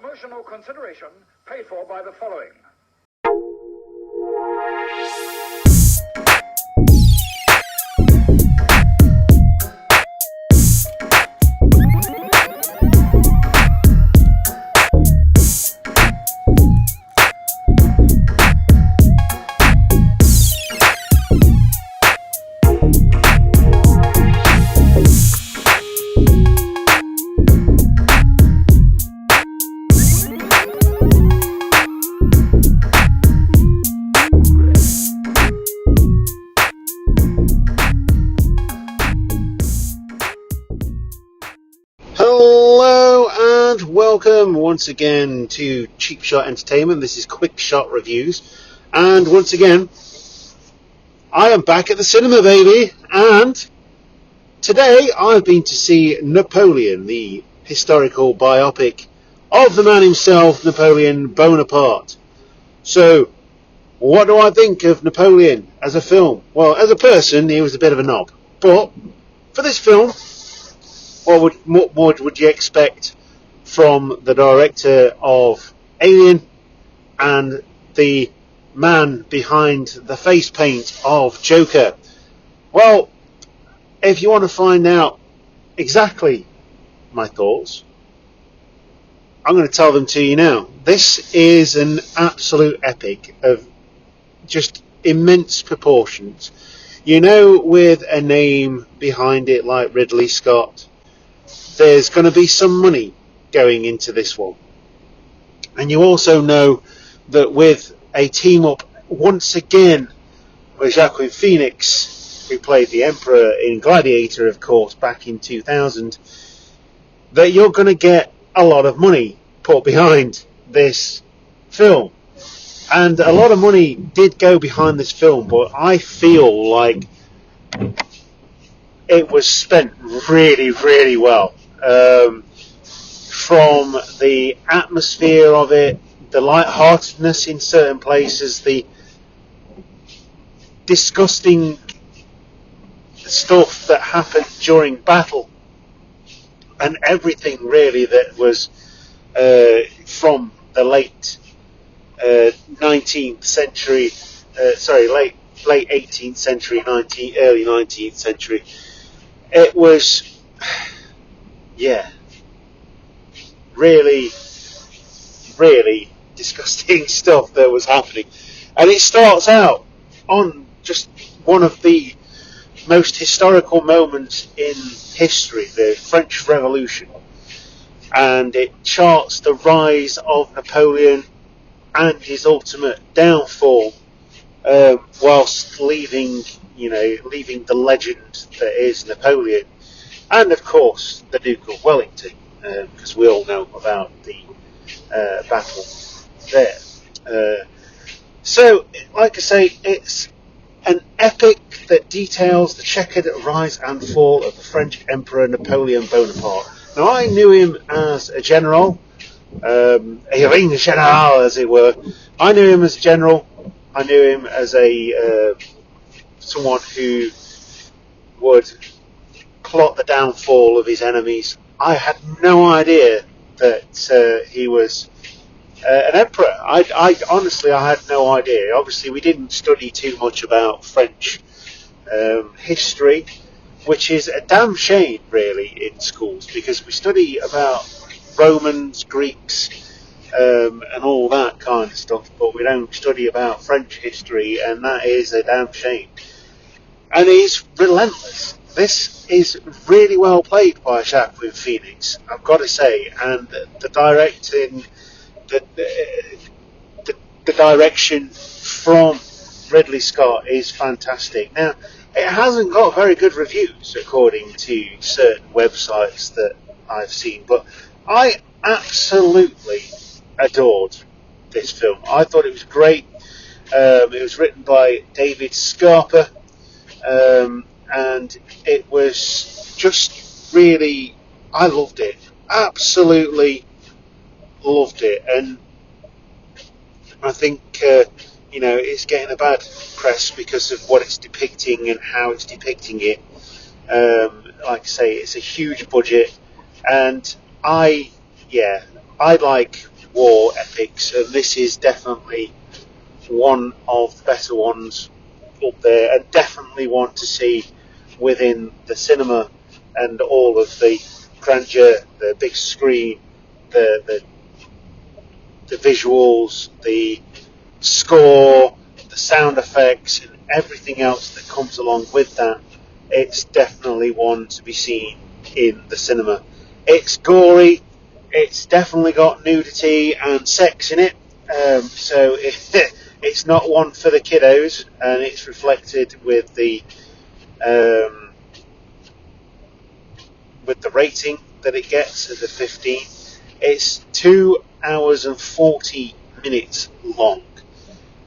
Promotional consideration paid for by the following. Welcome once again to Cheap Shot Entertainment. This is Quick Shot Reviews, and once again I am back at the cinema, baby. And today I've been to see Napoleon, the historical biopic of the man himself, Napoleon Bonaparte. So what do I think of Napoleon as a film? Well, as a person, he was a bit of a knob, but for this film, what would you expect from the director of Alien and the man behind the face paint of Joker? Well, if you want to find out exactly my thoughts, I'm going to tell them to you now. This is an absolute epic of just immense proportions. You know, with a name behind it like Ridley Scott, there's going to be some money going into this one. And you also know that with a team up once again with Joaquin Phoenix, who played the Emperor in Gladiator, of course, back in 2000, that you're going to get a lot of money put behind this film. And a lot of money did go behind this film, but I feel like it was spent really, really well. From the atmosphere of it, the lightheartedness in certain places, the disgusting stuff that happened during battle, and everything really that was from the late 19th century, late 18th century, early 19th century. It was, really, really disgusting stuff that was happening. And it starts out on just one of the most historical moments in history, the French Revolution. And it charts the rise of Napoleon and his ultimate downfall, whilst leaving the legend that is Napoleon, and of course the Duke of Wellington, because we all know about the battle there. So, like I say, it's an epic that details the checkered rise and fall of the French Emperor Napoleon Bonaparte. Now, I knew him as a general, a reine general, as it were. I knew him as a general. I knew him as a someone who would plot the downfall of his enemies. I had no idea that he was an emperor. I honestly, I had no idea. Obviously, we didn't study too much about French history, which is a damn shame, really, in schools, because we study about Romans, Greeks, and all that kind of stuff, but we don't study about French history, and that is a damn shame. And he's relentless. This is really well played by Joaquin Phoenix, I've got to say, and the directing, the direction from Ridley Scott is fantastic. Now, it hasn't got very good reviews according to certain websites that I've seen, but I absolutely adored this film. I thought it was great. It was written by David Scarpa, and it was just really, I loved it. Absolutely loved it. And I think, it's getting a bad press because of what it's depicting and how it's depicting it. Like I say, it's a huge budget, and I like war epics, and this is definitely one of the better ones up there, and definitely one to see within the cinema and all of the grandeur, the big screen, the visuals, the score, the sound effects, and everything else that comes along with that. It's definitely one to be seen in the cinema. It's gory. It's definitely got nudity and sex in it. So it's not one for the kiddos, and it's reflected with the rating that it gets as a 15. It's 2 hours and 40 minutes long.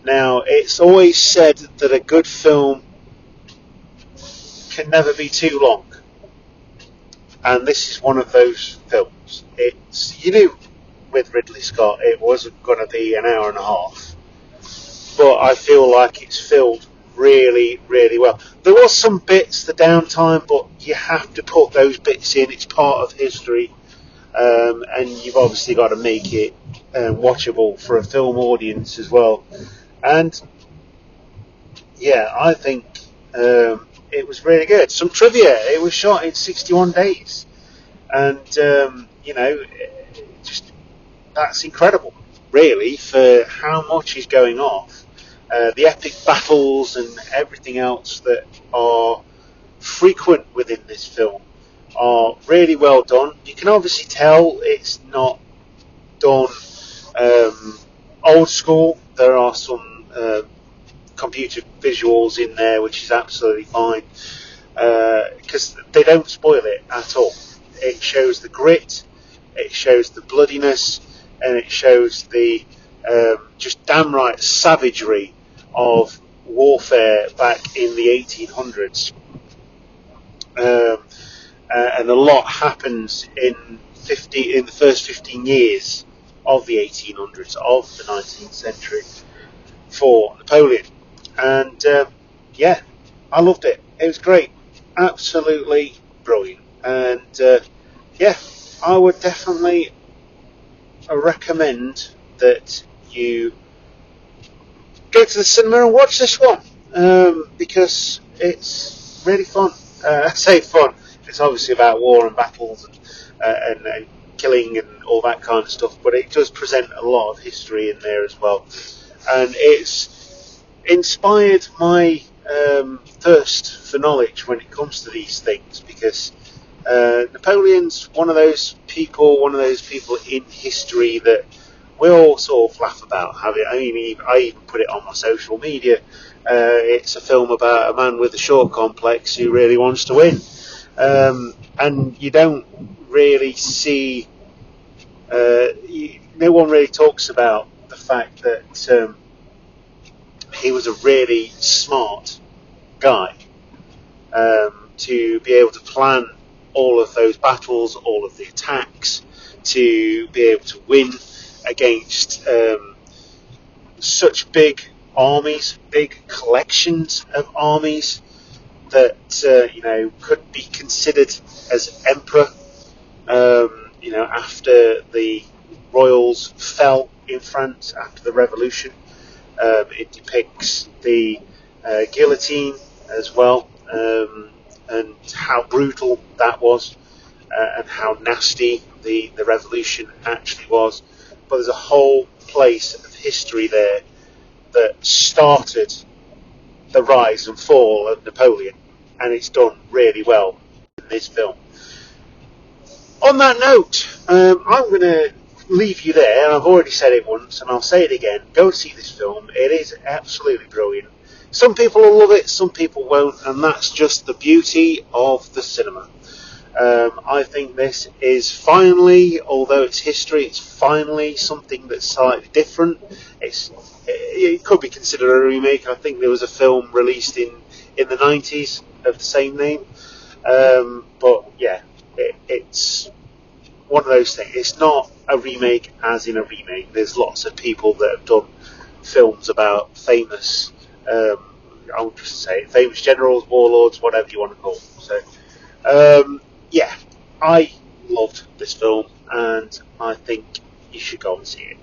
Now, it's always said that a good film can never be too long, and this is one of those films. You knew with Ridley Scott it wasn't going to be an hour and a half, but I feel like it's filled really, really well. There was some bits, the downtime, but you have to put those bits in. It's part of history, and you've obviously got to make it watchable for a film audience as well. And yeah, I think it was really good. Some trivia: it was shot in 61 days, and just that's incredible, really, for how much is going off. The epic battles and everything else that are frequent within this film are really well done. You can obviously tell it's not done old school. There are some computer visuals in there, which is absolutely fine, because they don't spoil it at all. It shows the grit, it shows the bloodiness, and it shows the just damn right savagery of warfare back in the 1800s. And a lot happens in the first 15 years of the 1800s, of the 19th century, for Napoleon. And yeah, I loved it. It was great, absolutely brilliant. And yeah, I would definitely recommend that you go to the cinema and watch this one, because it's really fun. I say fun, it's obviously about war and battles and killing and all that kind of stuff, but it does present a lot of history in there as well. And it's inspired my thirst for knowledge when it comes to these things, because Napoleon's one of those people in history that we all sort of laugh about. I even put it on my social media. It's a film about a man with a short complex who really wants to win, and you don't really see. No one really talks about the fact that he was a really smart guy, to be able to plan all of those battles, all of the attacks, to be able to win against such big armies, big collections of armies that could be considered as emperor. After the royals fell in France after the revolution, it depicts the guillotine as well, and how brutal that was, and how nasty the revolution actually was. But there's a whole place of history there that started the rise and fall of Napoleon, and it's done really well in this film. On that note, I'm going to leave you there. I've already said it once, and I'll say it again. Go see this film. It is absolutely brilliant. Some people will love it, some people won't, and that's just the beauty of the cinema. I think this is finally, although it's history, it's finally something that's slightly different. It could be considered a remake. I think there was a film released in the 90s of the same name. But yeah, it's one of those things. It's not a remake as in a remake. There's lots of people that have done films about famous, I'll just say it, famous generals, warlords, whatever you want to call them. So, yeah, I loved this film, and I think you should go and see it.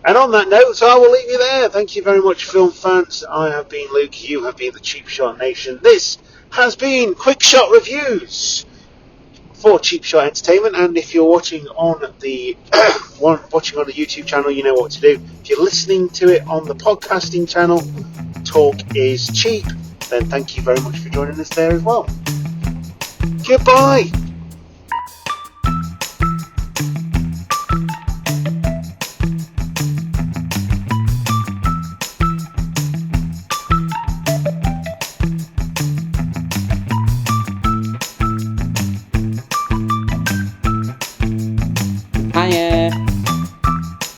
And on that note, so I will leave you there. Thank you very much, film fans. I have been Luke. You have been the Cheap Shot Nation. This has been Quick Shot Reviews for Cheap Shot Entertainment. And if you're watching on the watching on the YouTube channel, you know what to do. If you're listening to it on the podcasting channel, Talk is Cheap, then thank you very much for joining us there as well. Goodbye.